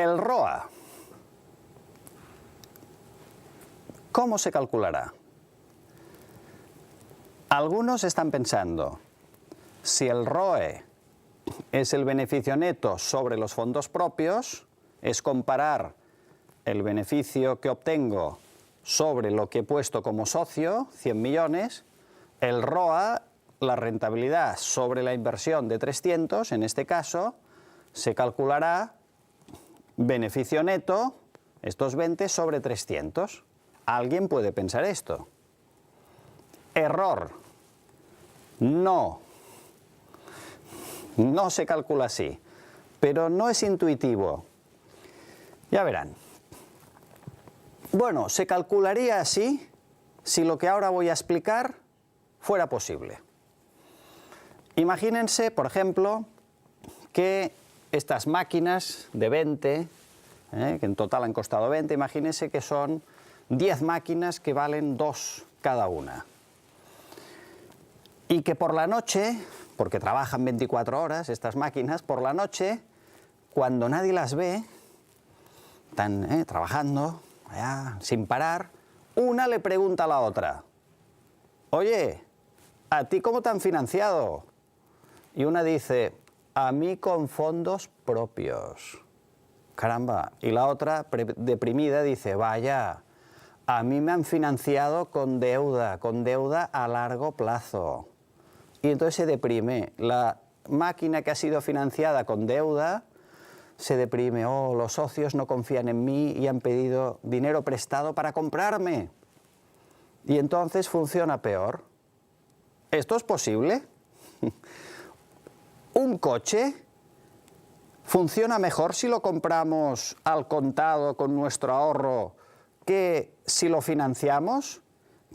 El ROA, ¿cómo se calculará? Algunos están pensando, si el ROE es el beneficio neto sobre los fondos propios, es comparar el beneficio que obtengo sobre lo que he puesto como socio, 100 millones, el ROA, la rentabilidad sobre la inversión de 300, en este caso, se calculará beneficio neto, estos 20 sobre 300. ¿Alguien puede pensar esto? Error. No se calcula así, pero no es intuitivo. Ya verán. Bueno, se calcularía así si lo que ahora voy a explicar fuera posible. Imagínense, por ejemplo, que estas máquinas de 20, que en total han costado 20, imagínense que son 10 máquinas que valen 2 cada una. Y que por la noche, porque trabajan 24 horas estas máquinas, por la noche, cuando nadie las ve, están trabajando sin parar, una le pregunta a la otra, oye, ¿a ti cómo te han financiado? Y una dice, a mí con fondos propios. Caramba. Y la otra, deprimida, dice, vaya, a mí me han financiado con deuda a largo plazo. Y entonces se deprime. La máquina que ha sido financiada con deuda se deprime. Oh, los socios no confían en mí y han pedido dinero prestado para comprarme. Y entonces funciona peor. ¿Esto es posible? ¿Un coche funciona mejor si lo compramos al contado con nuestro ahorro que si lo financiamos?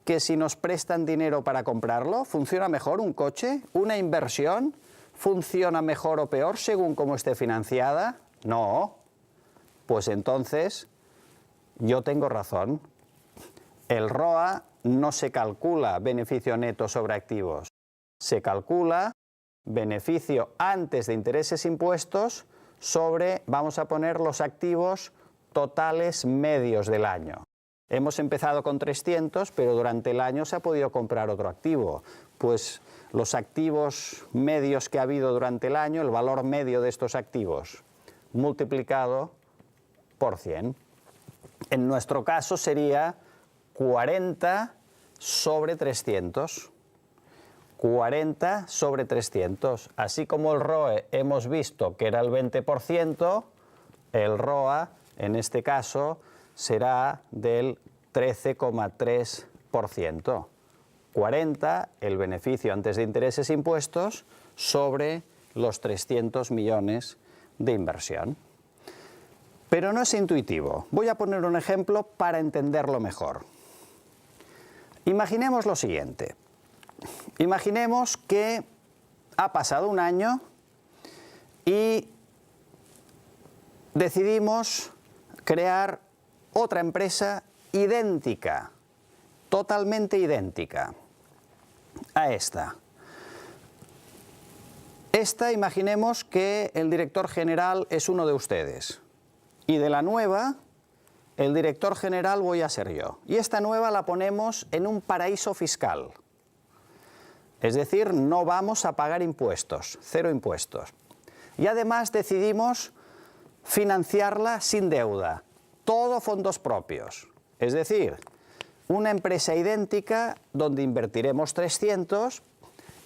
¿Que si nos prestan dinero para comprarlo? ¿Funciona mejor un coche? ¿Una inversión funciona mejor o peor según cómo esté financiada? No. Pues entonces yo tengo razón. El ROA no se calcula beneficio neto sobre activos. Se calcula beneficio antes de intereses e impuestos sobre, vamos a poner, los activos totales medios del año. Hemos empezado con 300, pero durante el año se ha podido comprar otro activo. Pues los activos medios que ha habido durante el año, el valor medio de estos activos, multiplicado por 100. En nuestro caso sería 40 sobre 300. 40 sobre 300. Así como el ROE hemos visto que era el 20%, el ROA en este caso será del 13,3%. 40 el beneficio antes de intereses e impuestos sobre los 300 millones de inversión. Pero no es intuitivo. Voy a poner un ejemplo para entenderlo mejor. Imaginemos lo siguiente. Imaginemos que ha pasado un año y decidimos crear otra empresa idéntica, totalmente idéntica a esta. Esta, imaginemos que el director general es uno de ustedes y de la nueva, el director general voy a ser yo. Y esta nueva la ponemos en un paraíso fiscal. Es decir, no vamos a pagar impuestos, 0 impuestos. Y además decidimos financiarla sin deuda, todo fondos propios. Es decir, una empresa idéntica donde invertiremos 300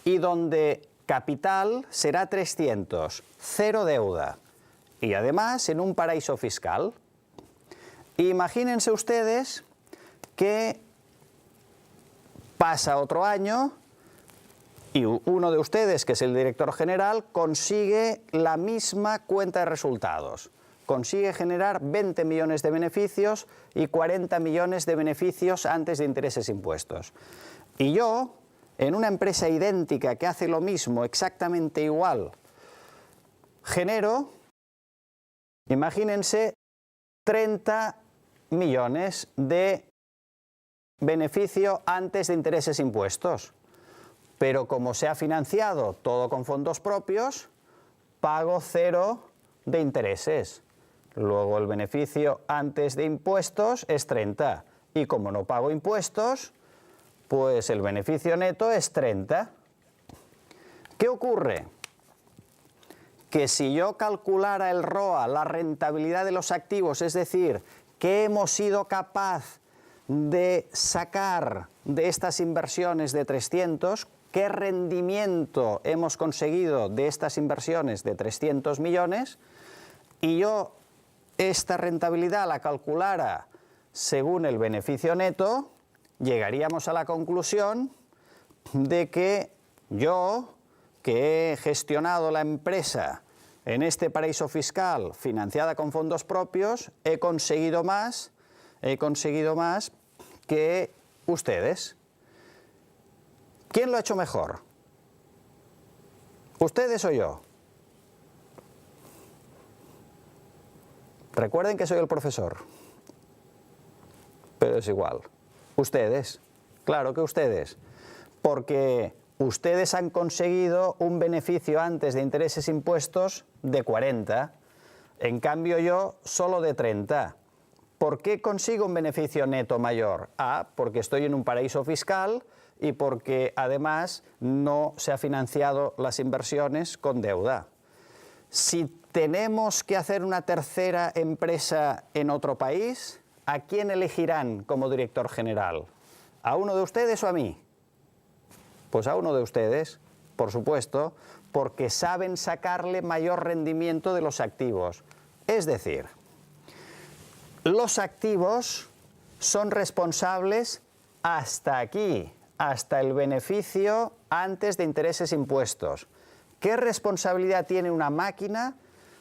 y donde capital será 300, 0 deuda. Y además en un paraíso fiscal. Imagínense ustedes que pasa otro año y uno de ustedes, que es el director general, consigue la misma cuenta de resultados. Consigue generar 20 millones de beneficios y 40 millones de beneficios antes de intereses e impuestos. Y yo, en una empresa idéntica que hace lo mismo, exactamente igual, genero, imagínense, 30 millones de beneficio antes de intereses e impuestos. Pero como se ha financiado todo con fondos propios, pago 0 de intereses. Luego el beneficio antes de impuestos es 30. Y como no pago impuestos, pues el beneficio neto es 30. ¿Qué ocurre? Que si yo calculara el ROA, la rentabilidad de los activos, es decir, que hemos sido capaz de sacar de estas inversiones de 300, qué rendimiento hemos conseguido de estas inversiones de 300 millones, y yo esta rentabilidad la calculara según el beneficio neto, llegaríamos a la conclusión de que yo, que he gestionado la empresa en este paraíso fiscal financiada con fondos propios, he conseguido más que ustedes. ¿Quién lo ha hecho mejor? ¿Ustedes o yo? Recuerden que soy el profesor, pero es igual. Ustedes, claro que ustedes, porque ustedes han conseguido un beneficio antes de intereses e impuestos de 40, en cambio yo solo de 30. ¿Por qué consigo un beneficio neto mayor? Porque estoy en un paraíso fiscal y porque además no se ha financiado las inversiones con deuda. Si tenemos que hacer una tercera empresa en otro país, ¿a quién elegirán como director general? ¿A uno de ustedes o a mí? Pues a uno de ustedes, por supuesto, porque saben sacarle mayor rendimiento de los activos. Es decir, los activos son responsables hasta aquí, hasta el beneficio antes de intereses e impuestos. ¿Qué responsabilidad tiene una máquina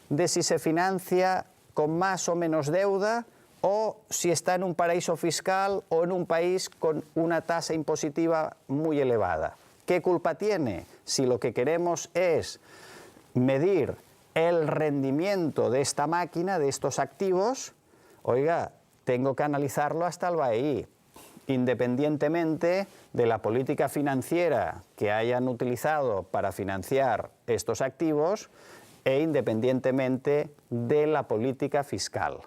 de si se financia con más o menos deuda o si está en un paraíso fiscal o en un país con una tasa impositiva muy elevada? ¿Qué culpa tiene? Si lo que queremos es medir el rendimiento de esta máquina, de estos activos, oiga, tengo que analizarlo hasta el BAEI, independientemente de la política financiera que hayan utilizado para financiar estos activos e independientemente de la política fiscal.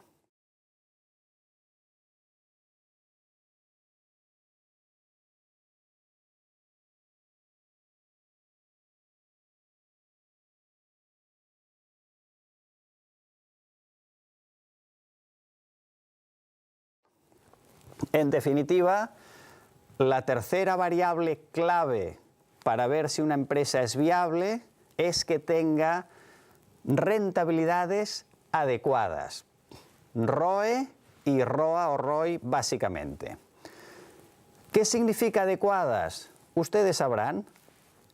En definitiva, la tercera variable clave para ver si una empresa es viable es que tenga rentabilidades adecuadas. ROE y ROA o ROI básicamente. ¿Qué significa adecuadas? Ustedes sabrán.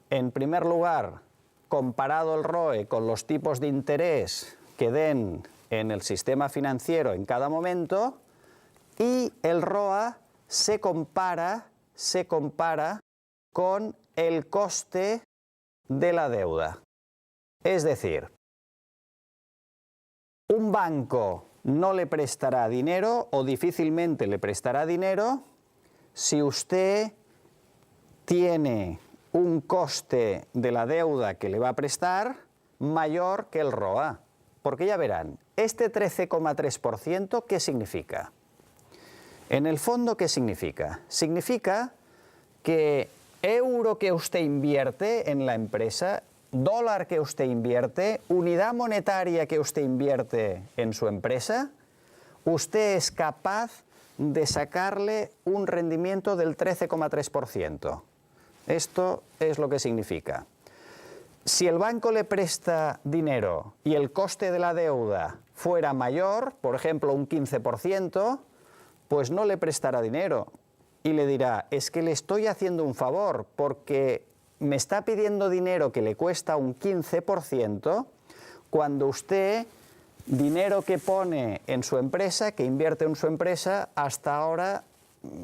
En primer lugar, comparado el ROE con los tipos de interés que den en el sistema financiero en cada momento, y el ROA se compara con el coste de la deuda. Es decir, un banco no le prestará dinero o difícilmente le prestará dinero si usted tiene un coste de la deuda que le va a prestar mayor que el ROA. Porque ya verán, este 13,3%, ¿qué significa? En el fondo, ¿qué significa? Significa que euro que usted invierte en la empresa, dólar que usted invierte, unidad monetaria que usted invierte en su empresa, usted es capaz de sacarle un rendimiento del 13,3%. Esto es lo que significa. Si el banco le presta dinero y el coste de la deuda fuera mayor, por ejemplo un 15%, pues no le prestará dinero y le dirá, es que le estoy haciendo un favor porque me está pidiendo dinero que le cuesta un 15% cuando usted, dinero que pone en su empresa, que invierte en su empresa, hasta ahora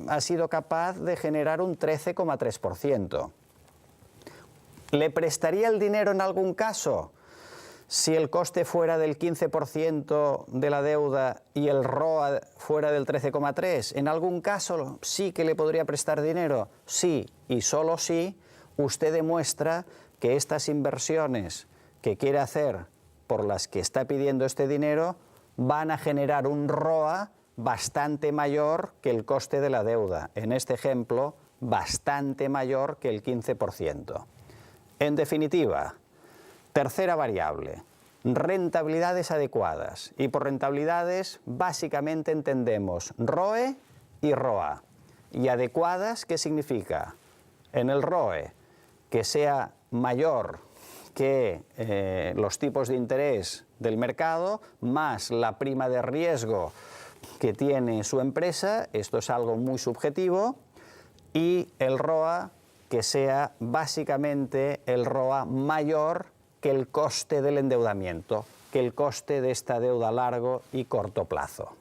ha sido capaz de generar un 13,3%. ¿Le prestaría el dinero en algún caso? Si el coste fuera del 15% de la deuda y el ROA fuera del 13,3%, ¿en algún caso sí que le podría prestar dinero? Sí, y solo si usted demuestra que estas inversiones que quiere hacer por las que está pidiendo este dinero van a generar un ROA bastante mayor que el coste de la deuda. En este ejemplo, bastante mayor que el 15%. En definitiva, tercera variable, rentabilidades adecuadas. Y por rentabilidades básicamente entendemos ROE y ROA. ¿Y adecuadas qué significa? En el ROE, que sea mayor que los tipos de interés del mercado, más la prima de riesgo que tiene su empresa, esto es algo muy subjetivo, y el ROA que sea básicamente el ROA mayor que el coste del endeudamiento, que el coste de esta deuda a largo y corto plazo.